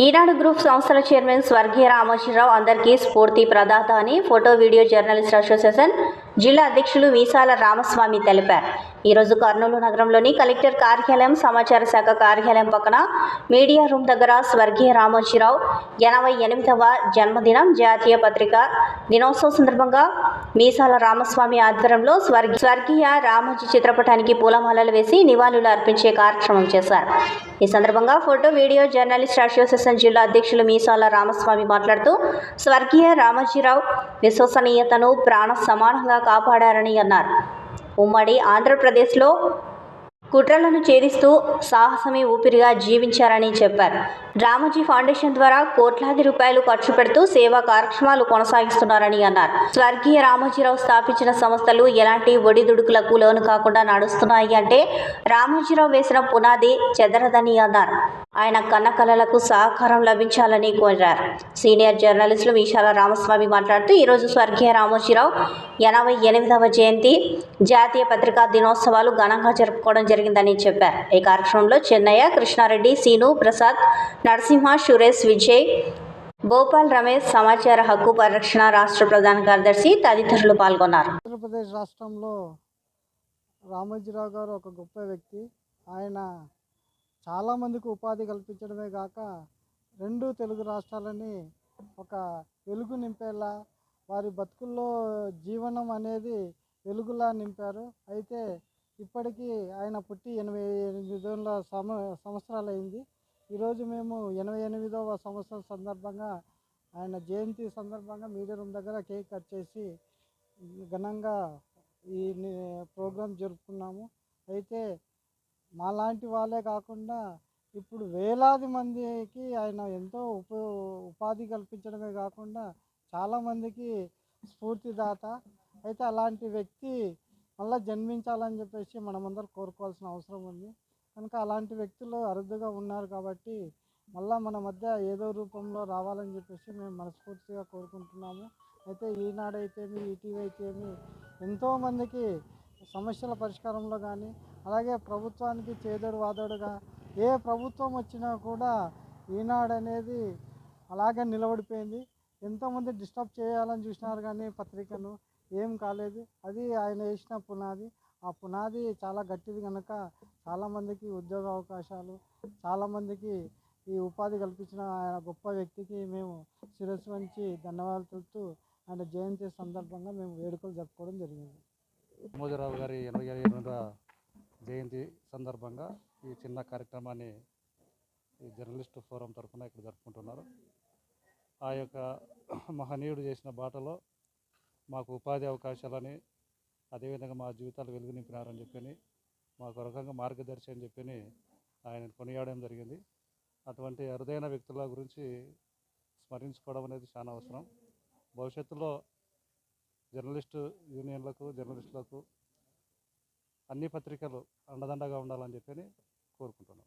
ఈనాడు group సంస్థల chairman స్వర్గీయ రామోజీరావు అందరికీ స్ఫూర్తి ప్రదాత అని ఫోటో వీడియో జర్నలిస్ట్ అసోసియేషన్ జిల్లా అధ్యక్షులు వీసాల రామస్వామి తెలిపారు. ఈరోజు కర్నూలు నగరంలోని కలెక్టర్ కార్యాలయం, సమాచార శాఖ కార్యాలయం పక్కన మీడియా రూమ్ దగ్గర స్వర్గీయ రామోజీరావు 88వ జన్మదినం జాతీయ పత్రికా దినోత్సవం సందర్భంగా మీసాల రామస్వామి ఆధ్వర్యంలో స్వర్గీయ రామోజీ చిత్రపటానికి పూలమాలలు వేసి నివాళులు అర్పించే కార్యక్రమం చేశారు. ఈ సందర్భంగా ఫోటో వీడియో జర్నలిస్ట్ అసోసియేషన్ జిల్లా అధ్యక్షులు మీసాల రామస్వామి మాట్లాడుతూ స్వర్గీయ రామోజీరావు విశ్వసనీయతను ప్రాణ సమానంగా కాపాడారని అన్నారు. ఉమ్మడి ఆంధ్రప్రదేశ్లో కుట్రలను ఛేదిస్తూ సాహసమే ఊపిరిగా జీవించారని చెప్పారు. రామోజీ ఫౌండేషన్ ద్వారా కోట్లాది రూపాయలు ఖర్చు పెడుతూ సేవా కార్యక్రమాలు కొనసాగిస్తున్నారని అన్నారు. స్వర్గీయ రామోజీరావు స్థాపించిన సంస్థలు ఎలాంటి ఒడిదుడుకులకు లోను కాకుండా నడుస్తున్నాయి అంటే రామోజీరావు వేసిన పునాది చెదరదని అన్నారు. ఆయన కన్న కలలకు సహకారం లభించాలని కోరారు. సీనియర్ జర్నలిస్టులు వీసాల రామస్వామి మాట్లాడుతూ ఈరోజు స్వర్గీయ రామోజీరావు 88వ జయంతి జాతీయ పత్రికా దినోత్సవాలు ఘనంగా జరుపుకోవడం జరిగిందని చెప్పారు. ఈ కార్యక్రమంలో చెన్నయ్య, కృష్ణారెడ్డి, సీను, ప్రసాద్, నరసింహ, సురేష్, విజయ్, భోపాల్ రమేష్, సమాచార హక్కు పరిరక్షణ రాష్ట్ర ప్రధాన కార్యదర్శి తదితరులు పాల్గొన్నారు. ఆంధ్రప్రదేశ్ రాష్ట్రంలో రామోజీరావు గారు ఒక గొప్ప వ్యక్తి. ఆయన చాలామందికి ఉపాధి కల్పించడమే కాక రెండు తెలుగు రాష్ట్రాలని ఒక వెలుగు నింపేలా, వారి బతుకుల్లో జీవనం అనేది వెలుగులా నింపారు. అయితే ఇప్పటికీ ఆయన పుట్టి 88 సంవత్సరాలు అయింది. ఈరోజు మేము 88వ సంవత్సరం సందర్భంగా ఆయన జయంతి సందర్భంగా మీడియా రూమ్ దగ్గర కేక్ కట్ చేసి ఘనంగా ఈ ప్రోగ్రాం జరుపుకున్నాము. అయితే మాలాంటి వాళ్ళే కాకుండా ఇప్పుడు వేలాది మందికి ఆయన ఎంతో ఉపాధి కల్పించడమే కాకుండా చాలామందికి స్ఫూర్తిదాత. అయితే అలాంటి వ్యక్తి మళ్ళీ జన్మించాలని చెప్పేసి మనమందరం కోరుకోవాల్సిన అవసరం ఉంది. కనుక అలాంటి వ్యక్తులు అరుదుగా ఉన్నారు కాబట్టి మళ్ళీ మన మధ్య ఏదో రూపంలో రావాలని చెప్పేసి మేము మనస్ఫూర్తిగా కోరుకుంటున్నాము. అయితే ఈనాడైతేమి, ఈటీవీ అయితేమి ఎంతోమందికి సమస్యల పరిష్కారంలో కానీ, అలాగే ప్రభుత్వానికి చేదోడు వాదోడుగా ఏ ప్రభుత్వం వచ్చినా కూడా ఈనాడు అనేది అలాగే నిలబడిపోయింది. ఎంతోమంది డిస్టర్బ్ చేయాలని చూసినారు కానీ పత్రికను ఏం కాలేదు. అది ఆయన వేసిన పునాది. ఆ పునాది చాలా గట్టిది కనుక చాలామందికి ఉద్యోగ అవకాశాలు, చాలామందికి ఈ ఉపాధి కల్పించిన ఆయన గొప్ప వ్యక్తికి మేము శిరస్సు వంచి ధన్యవాదాలు తెలుపుతూ ఆయన జయంతి సందర్భంగా మేము వేడుకలు జరుపుకోవడం జరిగింది. రామోజీరావు గారి 88వ జయంతి సందర్భంగా ఈ చిన్న కార్యక్రమాన్ని ఈ జర్నలిస్ట్ ఫోరం తరఫున ఇక్కడ జరుపుకుంటున్నారు. ఆ యొక్క మహనీయుడు చేసిన బాటలో మాకు ఉపాధి అవకాశాలని, అదేవిధంగా మా జీవితాలు వెలుగు నింపినారని చెప్పని, మాకు రకంగా మార్గదర్శి అని చెప్పని ఆయన కొనియాడడం జరిగింది. అటువంటి అరుదైన వ్యక్తుల గురించి స్మరించుకోవడం అనేది చాలా అవసరం. భవిష్యత్తులో జర్నలిస్టు యూనియన్లకు, జర్నలిస్టులకు అన్ని పత్రికలు అండదండగా ఉండాలని చెప్పని కోరుకుంటున్నాం.